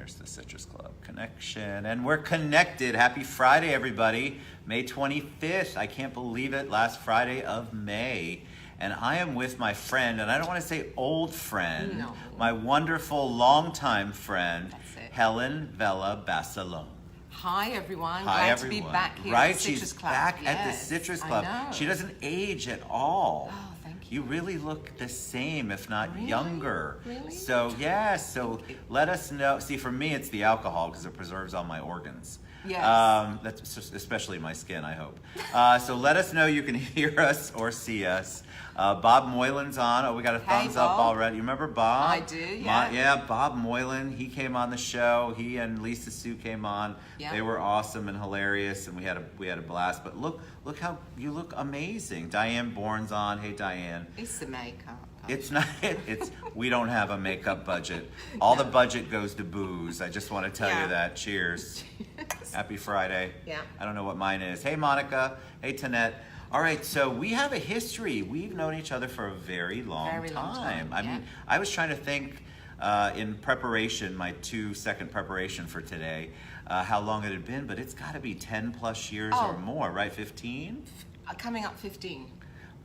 there's the Citrus Club connection. And we're connected. Happy Friday, everybody. May 25th. I can't believe it. Last Friday of May. And I am with my friend, and I don't want to say old friend, no. My wonderful longtime friend, Helen Vella Basilone. Hi, everyone. Hi, Glad everyone. to be back here right, at the Citrus she's Club. back at the Citrus Club. I know. She doesn't age at all. Oh, thank you. You really look the same, if not Really? younger. Really? So, yeah, so let us know. See, for me, it's the alcohol because it preserves all my organs. Yes. That's especially my skin, I hope. So let us know you can hear us or see us. Bob Moylan's on. Oh, we got a thumbs up already. You remember Bob? I do, yeah. Yeah, Bob Moylan. He came on the show. He and Lisa Sue came on. Yeah. They were awesome and hilarious, and we had a blast. But look how you look amazing. Diane Bourne's on. Hey, Diane. It's the makeup. It's not. It's we don't have a makeup budget. All the budget goes to booze. I just want to tell you that. Cheers. Happy Friday. Yeah. I don't know what mine is. Hey, Monica. Hey, Tanette. All right, so we have a history. We've known each other for a very long time. I mean, I was trying to think in preparation, my 2-second preparation for today, how long it had been, but it's got to be 10 plus years or more, right? 15? Coming up 15.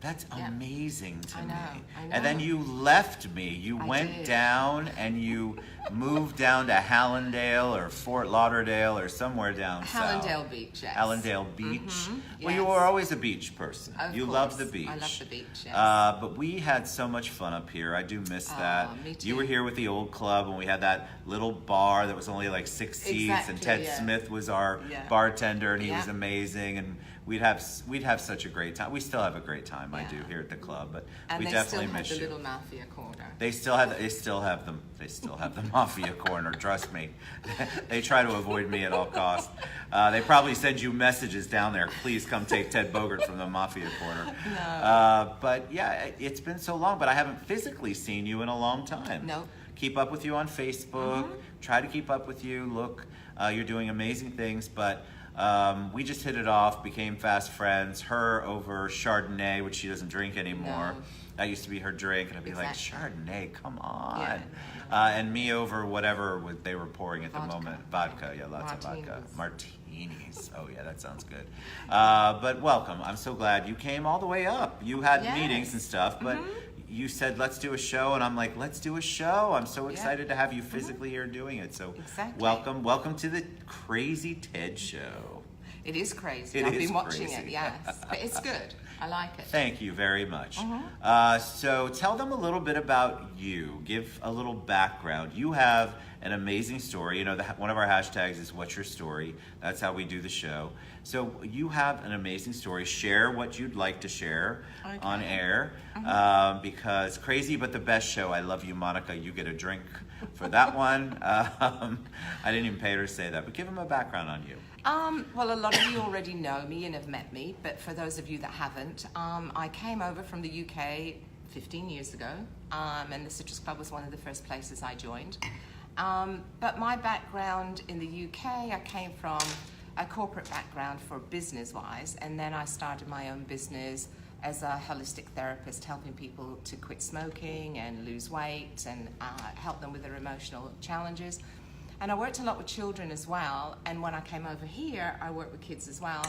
That's amazing to me. I know. And then you left me. You went down and you moved down to Hallandale or Fort Lauderdale or somewhere down south. Hallandale Beach, yes. Hallandale Beach. Mm-hmm. Well, you were always a beach person. You love the beach. I love the beach, yes. But we had so much fun up here. I do miss that. Me too. You were here with the old club and we had that little bar that was only like 6 seats and Ted Smith was our bartender and he was amazing and we'd have such a great time. We still have a great time, I do, here at the club, but we definitely miss you. And they still have the little mafia corner. They still have the mafia corner. Trust me, they try to avoid me at all costs. They probably send you messages down there. Please come take Ted Bogert from the mafia corner. No. But yeah, it's been so long, but I haven't physically seen you in a long time. No. Keep up with you on Facebook. Try to keep up with you. Look, you're doing amazing things, but. We just hit it off, became fast friends. Her over Chardonnay, which she doesn't drink anymore. No. That used to be her drink, and I'd be like, Chardonnay, come on. Yeah. And me over whatever they were pouring at the moment. Vodka, lots of vodka. Martinis. Oh, yeah, that sounds good. But welcome. I'm so glad you came all the way up. You had meetings and stuff, but you said, let's do a show, and I'm like, let's do a show. I'm so excited to have you physically here doing it. So welcome to the Crazy Ted Show. It is crazy. I've been watching it, yes. But it's good. I like it. Thank you very much. So tell them a little bit about you. Give a little background. You have an amazing story. You know, one of our hashtags is What's Your Story? That's how we do the show. So you have an amazing story. Share what you'd like to share on air. Because crazy but the best show. I love you, Monica. You get a drink for that one. I didn't even pay her to say that, but give them a background on you. Well, a lot of you already know me and have met me, but for those of you that haven't, I came over from the UK 15 years ago, and the Citrus Club was one of the first places I joined. But my background in the UK, I came from a corporate background for business-wise, and then I started my own business as a holistic therapist, helping people to quit smoking and lose weight and help them with their emotional challenges. And I worked a lot with children as well, and when I came over here, I worked with kids as well,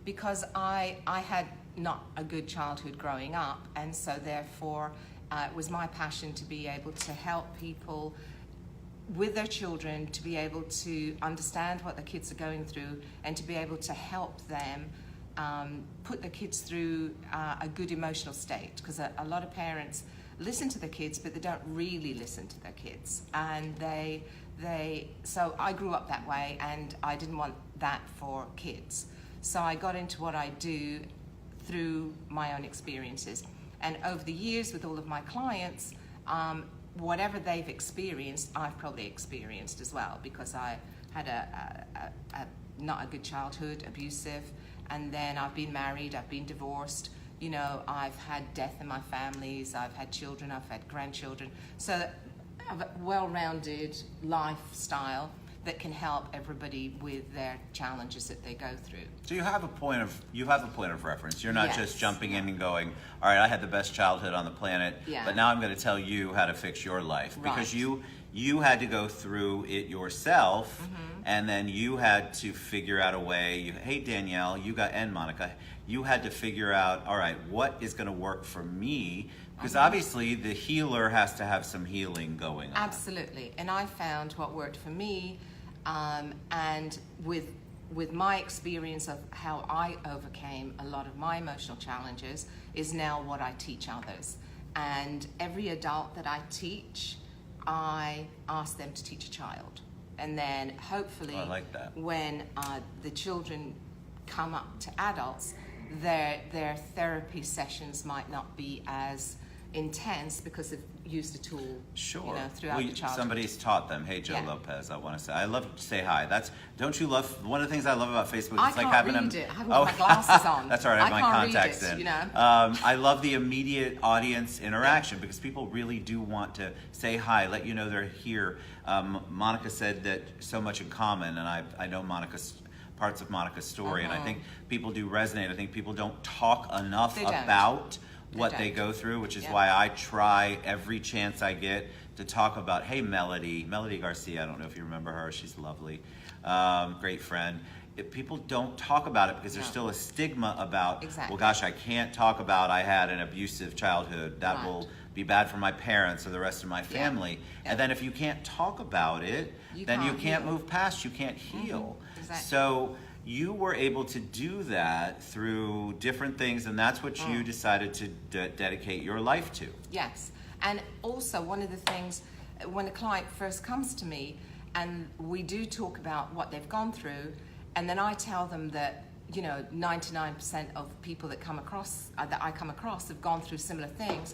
because I had not a good childhood growing up, and so therefore it was my passion to be able to help people with their children, to be able to understand what the kids are going through and to be able to help them put the kids through a good emotional state, because a lot of parents listen to the kids but they don't really listen to their kids, and so I grew up that way and I didn't want that for kids, so I got into what I do through my own experiences, and over the years with all of my clients, whatever they've experienced, I've probably experienced as well, because I had a not a good childhood, abusive, and then I've been married, I've been divorced, you know, I've had death in my families, I've had children, I've had grandchildren, so I have a well-rounded lifestyle that can help everybody with their challenges that they go through. So you have a point of reference. You're not just jumping in and going, all right, I had the best childhood on the planet, but now I'm going to tell you how to fix your life, because you you had to go through it yourself, and then you had to figure out a way. Hey, Danielle, and Monica, you had to figure out, all right, what is going to work for me? Because obviously the healer has to have some healing going on. Absolutely. And I found what worked for me, and with my experience of how I overcame a lot of my emotional challenges is now what I teach others. And every adult that I teach, I ask them to teach a child. And then hopefully I like that. when the children come up to adults, their therapy sessions might not be as intense because they've used the tool throughout the childhood. Somebody's taught them. Hey, Joe Lopez, I want to say, I love to say hi. Don't you love, one of the things I love about Facebook is like having them. I haven't got my glasses on. That's all right, I have my contacts in. You know? I love the immediate audience interaction because people really do want to say hi, let you know they're here. Monica said that so much in common, and I know parts of Monica's story, and I think people do resonate. I think people don't talk enough about what they go through, which is why I try every chance I get to talk about, hey, Melody Garcia, I don't know if you remember her, she's lovely, great friend. People don't talk about it because there's still a stigma about, well, gosh, I can't talk about I had an abusive childhood. That will be bad for my parents or the rest of my family. And then if you can't talk about it, then you can't move past, you can't heal. So you were able to do that through different things, and that's what you decided to dedicate your life to. Yes. And also one of the things, when a client first comes to me and we do talk about what they've gone through, and then I tell them that 99% of people that I come across have gone through similar things,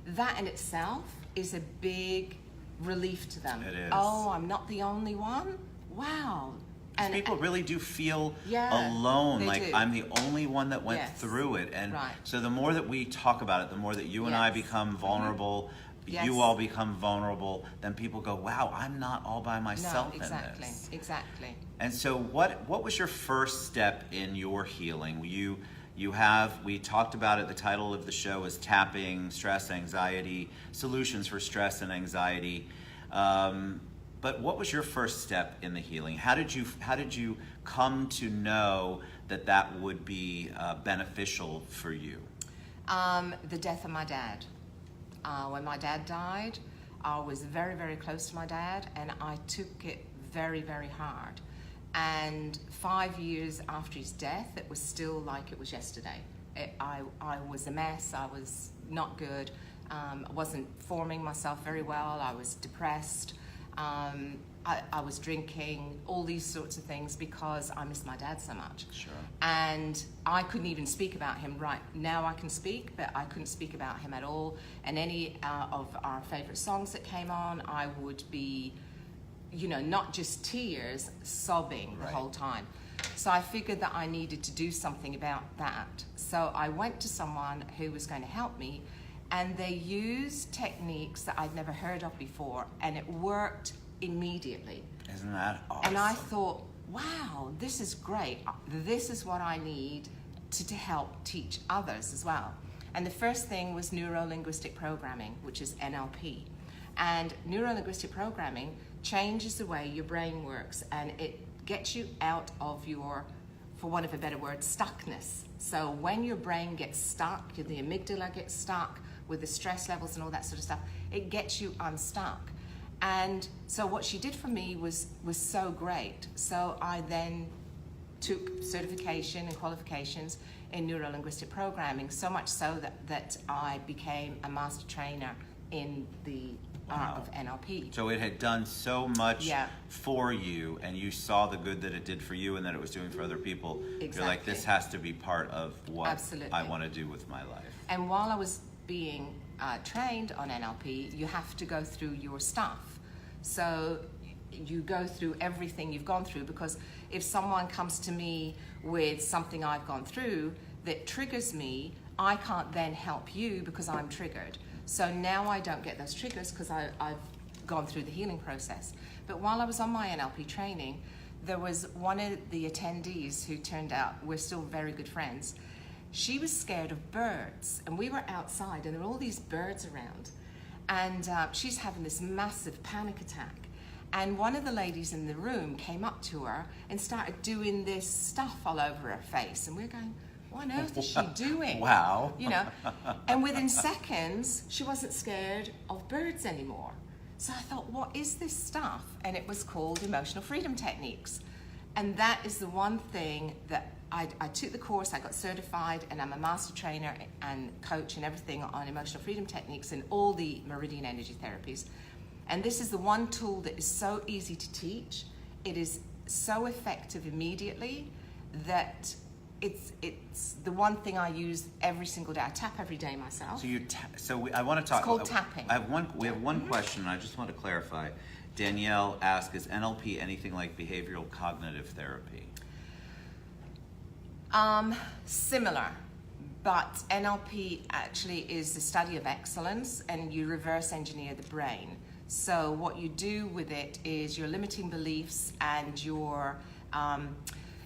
that in itself is a big relief to them. It is. Oh, I'm not the only one? Wow. And people really do feel alone, like I'm the only one that went through it. And so the more that we talk about it, the more that you and I become vulnerable, you all become vulnerable, then people go, wow, I'm not all by myself in this. Exactly. And so what was your first step in your healing? We talked about it, the title of the show is Tapping Stress, Anxiety, Solutions for Stress and Anxiety. But what was your first step in the healing? How did you come to know that would be beneficial for you? The death of my dad. When my dad died, I was very, very close to my dad, and I took it very, very hard. And 5 years after his death, it was still like it was yesterday. I was a mess. I was not good. I wasn't forming myself very well. I was depressed. I was drinking, all these sorts of things because I missed my dad so much. Sure. And I couldn't even speak about him. Right now I can speak, but I couldn't speak about him at all. And any of our favorite songs that came on, I would be, not just tears, sobbing the whole time. So I figured that I needed to do something about that. So I went to someone who was going to help me, and they used techniques that I'd never heard of before, and it worked immediately. Isn't that awesome? And I thought, wow, this is great. This is what I need to help teach others as well. And the first thing was neuro-linguistic programming, which is NLP. And neuro-linguistic programming changes the way your brain works, and it gets you out of your, for want of a better word, stuckness. So when your brain gets stuck, the amygdala gets stuck with the stress levels and all that sort of stuff, it gets you unstuck. And so what she did for me was so great. So I then took certification and qualifications in neuro-linguistic programming, so much so that I became a master trainer in the art of NLP. So it had done so much for you, and you saw the good that it did for you and that it was doing for other people. Exactly. You're like, this has to be part of what Absolutely. I want to do with my life. And while I was being trained on NLP, you have to go through your stuff. So you go through everything you've gone through, because if someone comes to me with something I've gone through that triggers me, I can't then help you because I'm triggered. So now I don't get those triggers because I've gone through the healing process. But while I was on my NLP training, there was one of the attendees who turned out, we're still very good friends. She was scared of birds, and we were outside and there were all these birds around. And she's having this massive panic attack. And one of the ladies in the room came up to her and started doing this stuff all over her face. And we're going, what on earth is she doing? Wow. You know, and within seconds, she wasn't scared of birds anymore. So I thought, what is this stuff? And it was called emotional freedom techniques. And that is the one thing that I took the course, I got certified, and I'm a master trainer and coach and everything on emotional freedom techniques and all the meridian energy therapies. And this is the one tool that is so easy to teach. It is so effective immediately that it's the one thing I use every single day. I tap every day myself. So I want to talk. It's called tapping. We have one question, and I just want to clarify. Danielle asked, is NLP anything like behavioral cognitive therapy? Similar, but NLP actually is the study of excellence, and you reverse engineer the brain. So what you do with it is your limiting beliefs and your,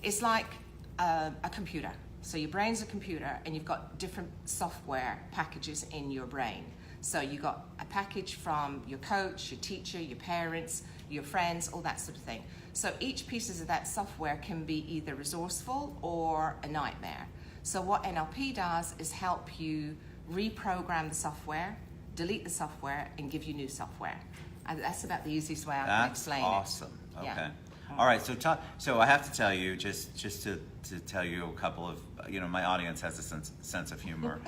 it's like a computer. So your brain's a computer, and you've got different software packages in your brain. So you got a package from your coach, your teacher, your parents, your friends, all that sort of thing. So each piece of that software can be either resourceful or a nightmare. So what NLP does is help you reprogram the software, delete the software, and give you new software. And that's about the easiest way I can explain it. That's awesome. Okay. Yeah. All right. So I have to tell you, just to tell you a couple of, my audience has a sense of humor.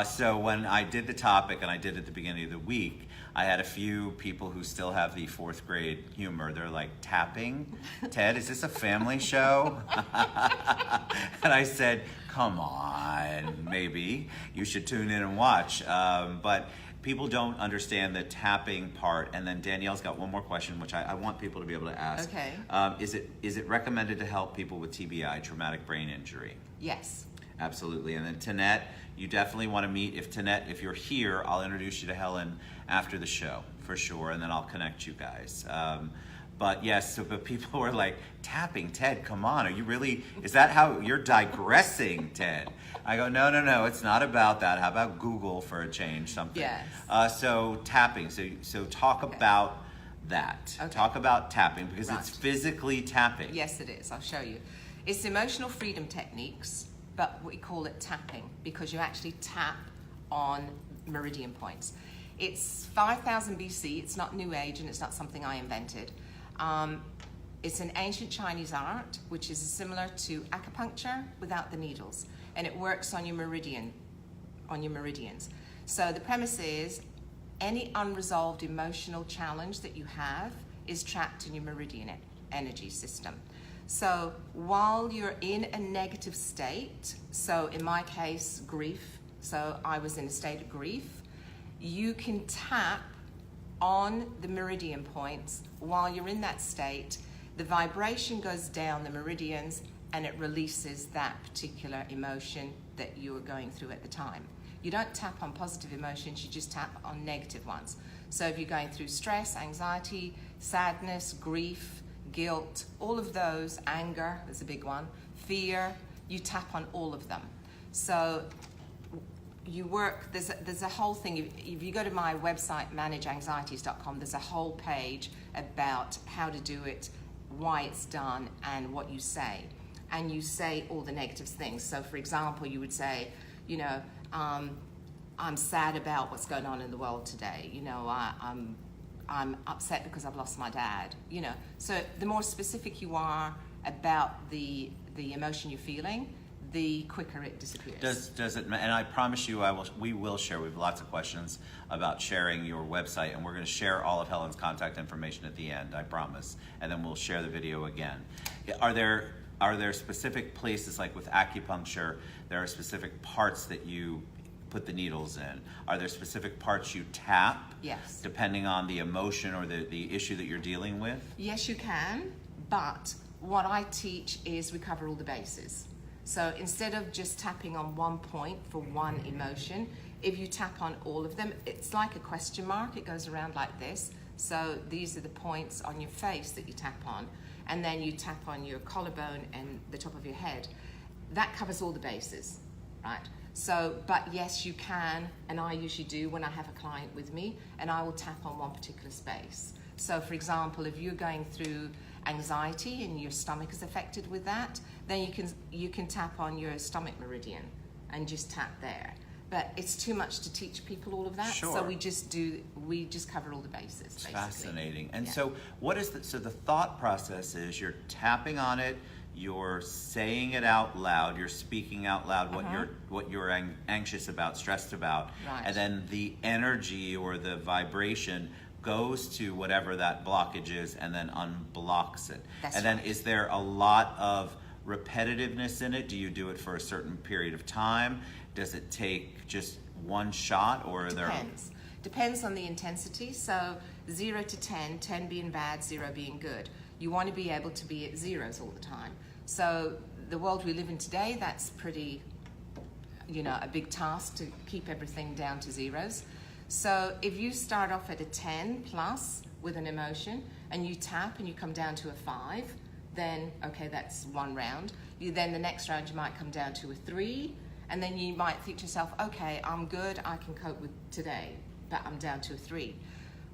So when I did the topic, and I did it at the beginning of the week, I had a few people who still have the 4th grade humor. They're like, tapping? Ted, is this a family show? And I said, come on, maybe you should tune in and watch. But people don't understand the tapping part. And then Danielle's got one more question, which I want people to be able to ask. Okay. Is it recommended to help people with TBI, traumatic brain injury? Yes. Absolutely. And then Tanette, you definitely want to meet. If you're here, I'll introduce you to Helen after the show for sure, and then I'll connect you guys. But yes, but people were like, tapping, Ted, come on, are you really, is that how you're digressing, Ted? I go, no, it's not about that. How about Google for a change, something? Yes. So tapping, so talk about that. Okay. Talk about tapping, because Right. it's physically tapping. Yes, it is. I'll show you. It's emotional freedom techniques, but we call it tapping because you actually tap on meridian points. It's 5000 BC. It's not New Age, and it's not something I invented. It's an ancient Chinese art, which is similar to acupuncture without the needles, and it works on your meridians. So the premise is any unresolved emotional challenge that you have is trapped in your meridian energy system. So while you're in a negative state, so in my case, grief, so I was in a state of grief, you can tap on the meridian points while you're in that state. The vibration goes down the meridians and it releases that particular emotion that you were going through at the time. You don't tap on positive emotions, you just tap on negative ones. So if you're going through stress, anxiety, sadness, grief, guilt, all of those, anger is a big one, fear, you tap on all of them. So you work, there's a whole thing, if you go to my website, manageanxieties.com, there's a whole page about how to do it, why it's done, and what you say. And you say all the negative things. So for example, you would say, I'm sad about what's going on in the world today. I'm upset because I've lost my dad. So the more specific you are about the emotion you're feeling, the quicker it disappears. Does it? And I promise you, we will share. We have lots of questions about sharing your website, and we're going to share all of Helen's contact information at the end. I promise, and then we'll share the video again. Are there specific places, like with acupuncture? There are specific parts that you put the needles in. Are there specific parts you tap? Yes. Depending on the emotion or the issue that you're dealing with? Yes, you can, but what I teach is we cover all the bases. So instead of just tapping on one point for one emotion, if you tap on all of them, it's like a question mark. It goes around like this. So these are the points on your face that you tap on. And then you tap on your collarbone and the top of your head. That covers all the bases, right? So, but yes, you can, and I usually do when I have a client with me, and I will tap on one particular space. So, for example, if you're going through anxiety and your stomach is affected with that, then you can tap on your stomach meridian and just tap there. But it's too much to teach people all of that. Sure. So we just cover all the bases. It's basically. fascinating. And Yeah. so so the thought process is you're tapping on it, you're saying it out loud, you're speaking out loud what you're anxious about, stressed about, Right. and then the energy or the vibration goes to whatever that blockage is and then unblocks it. That's and then right. is there a lot of repetitiveness in it? Do you do it for a certain period of time? Does it take just one shot, or are there? Depends on the intensity. So 0 to 10, 10 being bad, 0 being good. You want to be able to be at zeros all the time. So the world we live in today, that's pretty, a big task to keep everything down to zeros. So if you start off at a 10 plus with an emotion and you tap and you come down to a 5, then okay, that's one round. Then the next round you might come down to a 3, and then you might think to yourself, okay, I'm good, I can cope with today, but I'm down to a 3.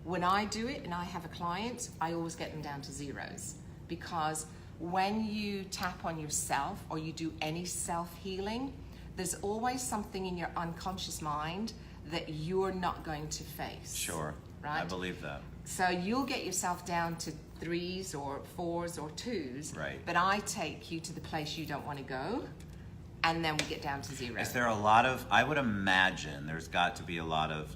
When I do it and I have a client, I always get them down to zeros, because when you tap on yourself or you do any self-healing, there's always something in your unconscious mind that you're not going to face. Sure, right? I believe that. So you'll get yourself down to 3s or 4s or 2s, Right. but I take you to the place you don't want to go, and then we get down to 0. Is there a lot of, I would imagine there's got to be a lot of,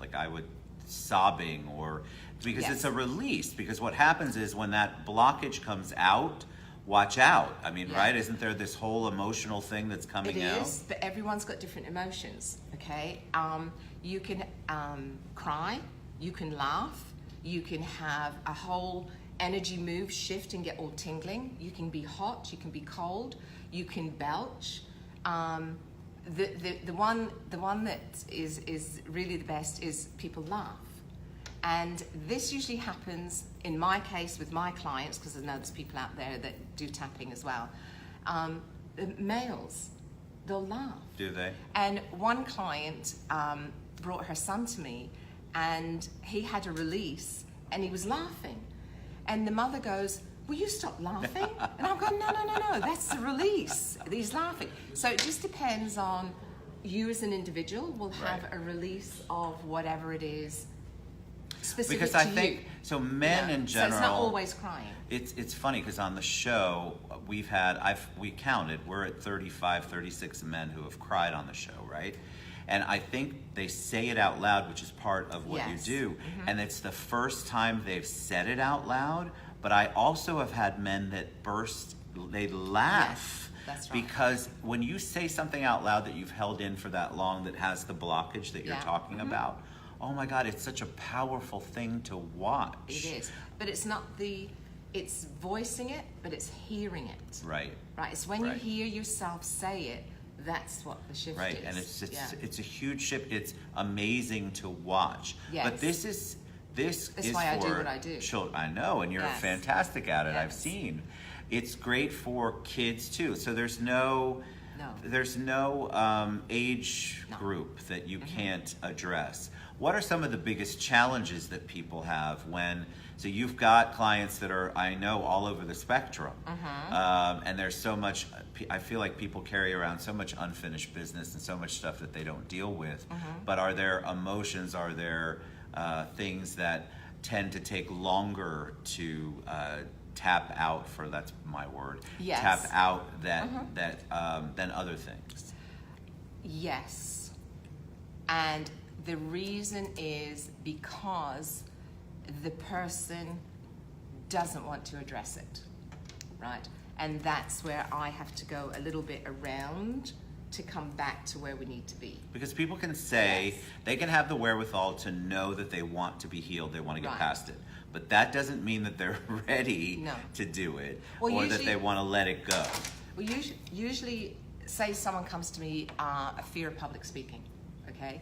sobbing, or, because Yes. it's a release, because what happens is when that blockage comes out, watch out. I mean, Yeah. right? Isn't there this whole emotional thing that's coming It out? is, but everyone's got different emotions, okay? You can cry, you can laugh, you can have a whole energy move, shift and get all tingling. You can be hot, you can be cold, you can belch. The one that is really the best is people laugh. And this usually happens, in my case, with my clients, because I know there's people out there that do tapping as well. Males, they'll laugh. Do they? And one client brought her son to me, and he had a release, and he was laughing. And the mother goes, will you stop laughing? And I'm going, no, that's the release. He's laughing. So it just depends on you as an individual will have Right. a release of whatever it is specific Because to I you. think, so men in general. So it's not always crying. It's funny because on the show we counted, we're at 35, 36 men who have cried on the show, right? And I think they say it out loud, which is part of what Yes. you do. Mm-hmm. And it's the first time they've said it out loud. But I also have had men that they laugh. Yes, that's right. Because when you say something out loud that you've held in for that long that has the blockage that you're Yeah. talking Mm-hmm. about, oh my God, it's such a powerful thing to watch. It is. But it's not it's voicing it, but it's hearing it. Right. Right? It's when Right. you hear yourself say it, that's what the shift Right, is. and Yeah. it's a huge shift. It's amazing to watch. Yes. But this is That's why I do what I do. children. I know, and you're Yes. fantastic at it. I've Yes. seen. It's great for kids too. So there's no age No. group that you can't address. What are some of the biggest challenges that people have when? So you've got clients that are, I know, all over the spectrum, and there's so much. I feel like people carry around so much unfinished business and so much stuff that they don't deal with. But are there emotions? Are there things that tend to take longer to tap out? For that's my word. Yes. Tap out than other things. Yes. And the reason is because the person doesn't want to address it, right? And that's where I have to go a little bit around to come back to where we need to be. Because people can say, Yes. they can have the wherewithal to know that they want to be healed, they want to get Right. past it. But that doesn't mean that they're ready No. to do it, Well, or that usually- they want to let it go. Well, usually, say someone comes to me, a fear of public speaking, okay?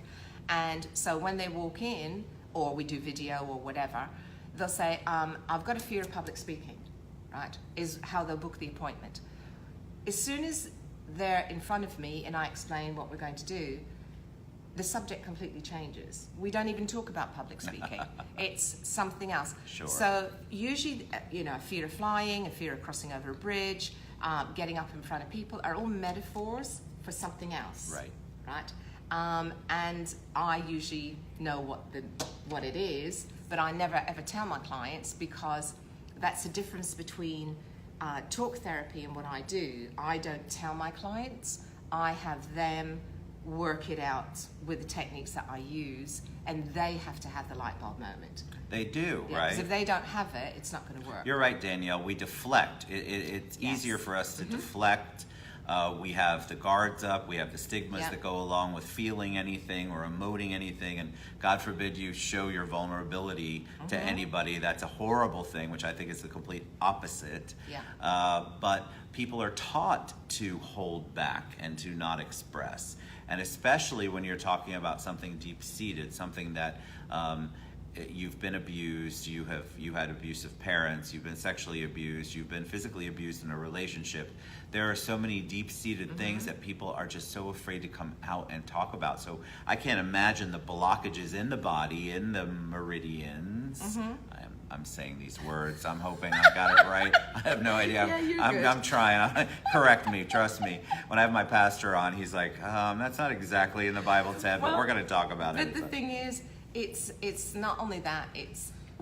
And so when they walk in, or we do video or whatever, they'll say, I've got a fear of public speaking, right? Is how they'll book the appointment. As soon as they're in front of me and I explain what we're going to do, the subject completely changes. We don't even talk about public speaking. It's something else. Sure. So usually, a fear of flying, a fear of crossing over a bridge, getting up in front of people are all metaphors for something else. Right. Right? And I usually know what it is, but I never ever tell my clients, because that's the difference between talk therapy and what I do. I don't tell my clients. I have them work it out with the techniques that I use, and they have to have the light bulb moment. They do, Yeah, right? because if they don't have it, it's not going to work. You're right, Danielle. We deflect. It's Yes. easier for us to deflect. We have the guards up. We have the stigmas Yep. that go along with feeling anything or emoting anything. And God forbid you show your vulnerability to anybody. That's a horrible thing, which I think is the complete opposite. Yeah. But people are taught to hold back and to not express. And especially when you're talking about something deep-seated, something that you've been abused, you had abusive parents, you've been sexually abused, you've been physically abused in a relationship. There are so many deep-seated things that people are just so afraid to come out and talk about. So I can't imagine the blockages in the body, in the meridians. I'm saying these words. I'm hoping I got it right. I have no idea. Yeah, you're I'm good. trying. Correct me. Trust me. When I have my pastor on, he's like, that's not exactly in the Bible, Ted, but Well, we're going to talk about it. But the thing is, it's not only that.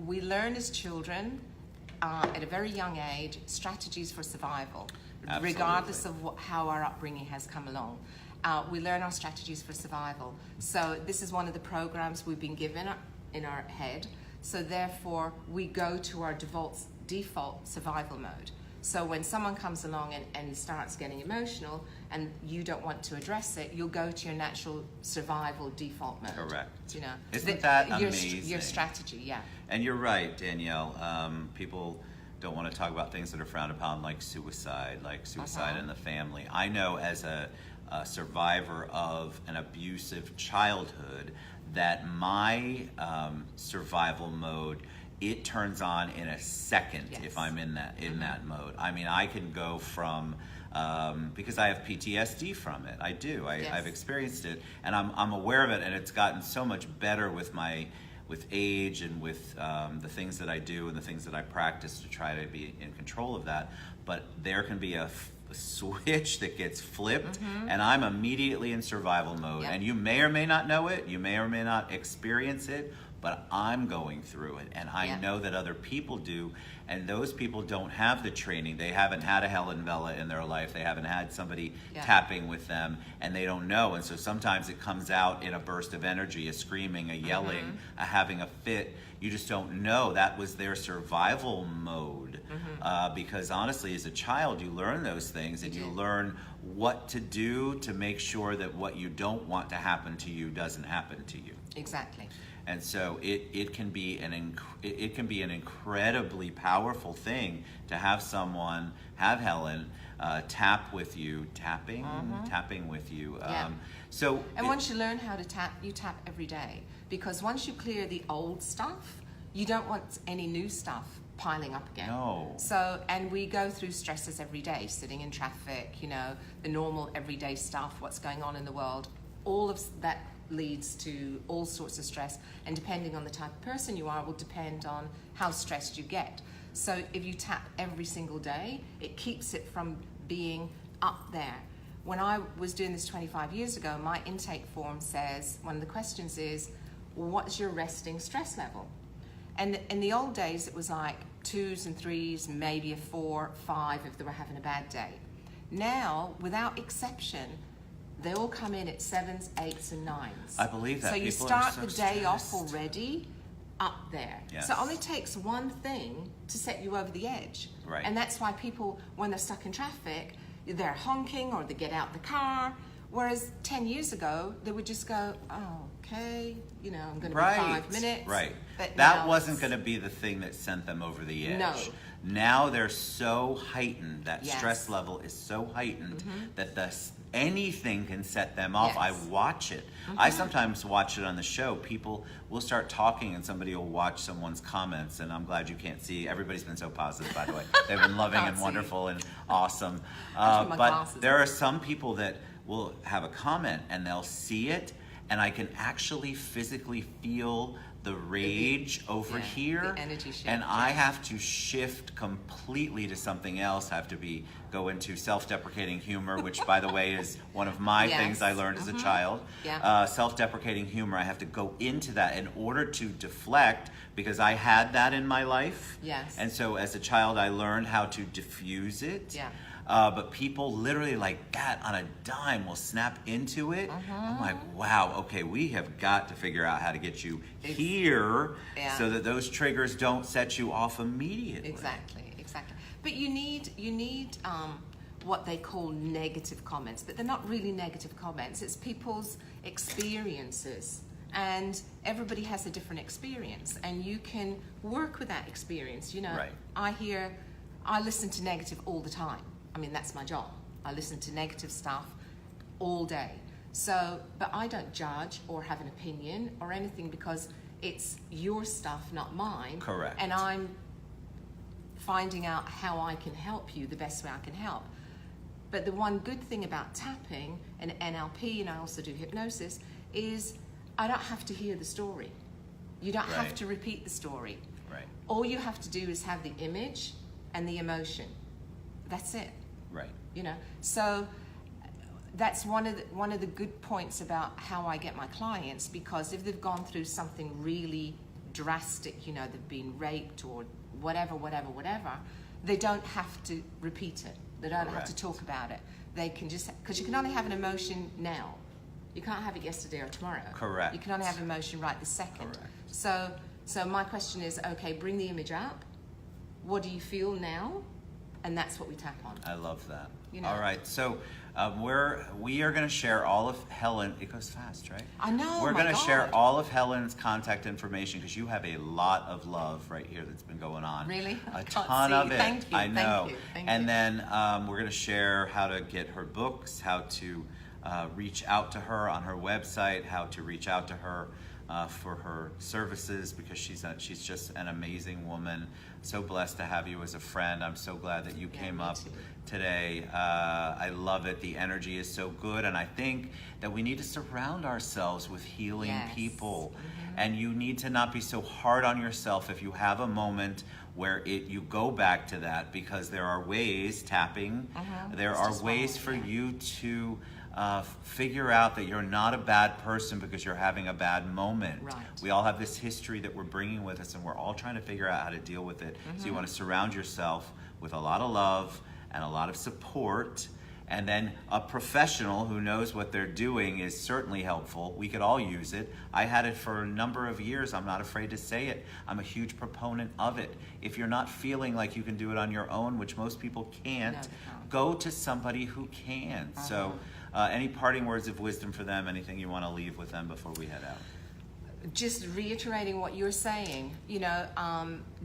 We learn as children at a very young age strategies for survival, Absolutely. regardless of how our upbringing has come along. We learn our strategies for survival. So this is one of the programs we've been given in our head. So therefore, we go to our default survival mode. So when someone comes along and starts getting emotional and you don't want to address it, you'll go to your natural survival default mode. Correct. You know, Isn't that your, amazing? Your strategy, yeah. And you're right, Danielle. People don't want to talk about things that are frowned upon, like suicide in the family. I know as a survivor of an abusive childhood that my survival mode, it turns on in a second. Yes. If I'm in that mode. I mean, I can go from because I have PTSD from it. I do. Yes. I've experienced it, and I'm aware of it, and it's gotten so much better with age and with the things that I do and the things that I practice to try to be in control of that. But there can be a switch that gets flipped, and I'm immediately in survival mode. Yep. And you may or may not know it, you may or may not experience it, but I'm going through it, and I Yep. know that other people do, and those people don't have the training. They haven't had a Helen Vella in their life. They haven't had somebody Yeah. tapping with them, and they don't know. And so sometimes it comes out in a burst of energy, a screaming, a yelling, a having a fit. You just don't know. That was their survival mode. Because honestly, as a child, you learn those things, and you learn what to do to make sure that what you don't want to happen to you doesn't happen to you. Exactly. And so it can be an incredibly powerful thing to have someone, have Helen tap with you, tapping with you. Yeah. And once you learn how to tap, you tap every day, because once you clear the old stuff, you don't want any new stuff piling up again. No. So, and we go through stresses every day, sitting in traffic, the normal everyday stuff, what's going on in the world. All of that leads to all sorts of stress, and depending on the type of person you are will depend on how stressed you get. So if you tap every single day, it keeps it from being up there. When I was doing this 25 years ago, my intake form says, one of the questions is, what's your resting stress level? And in the old days, it was like 2s and 3s, maybe a 4, 5 if they were having a bad day. Now, without exception, they all come in at 7s, 8s, and 9s. I believe that. So you People are start so the day off stressed. already up there. Yes. So it only takes one thing to set you over the edge. Right. And that's why people, when they're stuck in traffic, they're honking or they get out the car. Whereas 10 years ago, they would just go, oh, okay, I'm going to be 5 minutes. Right. But That now wasn't it's- going to be the thing that sent them over the edge. No. Now they're so heightened, that Yes. stress level is so heightened that anything can set them off. Yes. I watch it. I sometimes watch it on the show. People will start talking and somebody will watch someone's comments, and I'm glad you can't see. Everybody's been so positive, by the way. They've been loving and Can't see. wonderful and awesome. I put my But glasses there on. are some people that will have a comment and they'll see it, and I can actually physically feel the rage over here, the energy shift, and I have to shift completely to something else. I have to go into self-deprecating humor, which, by the way, is one of my things I learned as a child. Self-deprecating humor. I have to go into that in order to deflect, because I had that in my life. And so as a child, I learned how to diffuse it. But people literally like that on a dime will snap into it. I'm like, wow, okay, we have got to figure out how to get you here so that those triggers don't set you off immediately. Exactly. But you need what they call negative comments, but they're not really negative comments. It's people's experiences. And everybody has a different experience, and you can work with that experience. You know, I listen to negative all the time. I mean, that's my job. I listen to negative stuff all day. So, but I don't judge or have an opinion or anything, because it's your stuff, not mine. Correct. And I'm finding out how I can help you the best way I can help. But the one good thing about tapping and NLP, and I also do hypnosis, is I don't have to hear the story. You don't have to repeat the story. All you have to do is have the image and the emotion. That's it. You know, so that's one of the good points about how I get my clients, because if they've gone through something really drastic, you know, they've been raped or whatever, they don't have to repeat it. They don't have to talk about it. They can just, because you can only have an emotion now. You can't have it yesterday or tomorrow. You can only have emotion right this second. So my question is, okay, bring the image up. What do you feel now? And that's what we tap on. I love that. You know? All right, so we are going to share all of Helen. It goes fast, right? I know. We're going to share all of Helen's contact information, because you have a lot of love right here that's been going on. Really? A ton of it. Thank you. I know. Thank and you. then we're going to share how to get her books, how to reach out to her on her website, how to reach out to her for her services, because she's just an amazing woman. So blessed to have you as a friend. I'm so glad that you came up today. I love it. The energy is so good, and I think that we need to surround ourselves with healing people. And you need to not be so hard on yourself if you have a moment where you go back to that, because there are ways, tapping, there are ways for you to figure out that you're not a bad person because you're having a bad moment. We all have this history that we're bringing with us, and we're all trying to figure out how to deal with it. So you want to surround yourself with a lot of love and a lot of support, and then a professional who knows what they're doing is certainly helpful. We could all use it. I had it for a number of years. I'm not afraid to say it. I'm a huge proponent of it. If you're not feeling like you can do it on your own, which most people can't, go to somebody who can. So any parting words of wisdom for them, anything you want to leave with them before we head out? Just reiterating what you're saying, you know,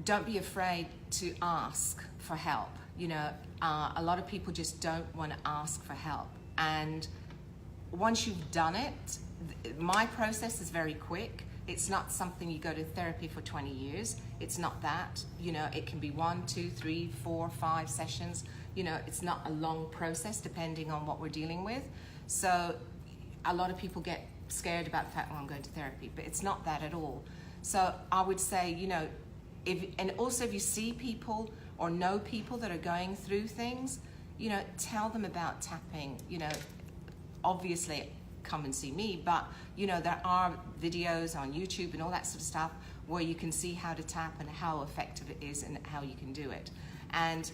don't be afraid to ask for help. You know, a lot of people just don't want to ask for help. And once you've done it, my process is very quick. It's not something you go to therapy for 20 years. It's not that. You know, it can be 1, 2, 3, 4, 5 sessions. You know, it's not a long process depending on what we're dealing with. So a lot of people get scared about the fact, well, I'm going to therapy, but it's not that at all. So I would say, you know, and also if you see people or know people that are going through things, you know, tell them about tapping. You know, obviously come and see me, but you know, there are videos on YouTube and all that sort of stuff where you can see how to tap and how effective it is and how you can do it. And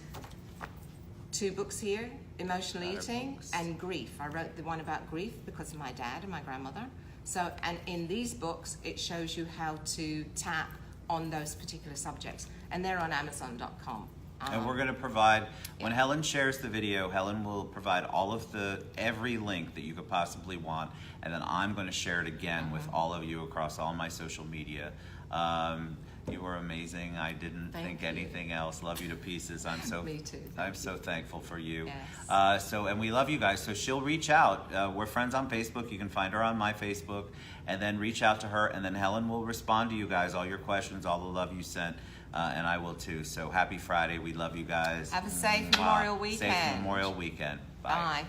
2 books here, Emotional Eating and Grief. I wrote the one about grief because of my dad and my grandmother. So, and in these books, it shows you how to tap on those particular subjects. And they're on Amazon.com. And we're going to provide, when Helen shares the video, Helen will provide all of every link that you could possibly want. And then I'm going to share it again with all of you across all my social media. You were amazing. I didn't think anything else. Love you to pieces. I'm so Me too. I'm so thankful for you. Yes. And we love you guys. So she'll reach out. We're friends on Facebook. You can find her on my Facebook, and then reach out to her, and then Helen will respond to you guys, all your questions, all the love you sent, and I will too. So happy Friday. We love you guys. Have a safe Memorial weekend. Safe Memorial Weekend. Bye. Bye.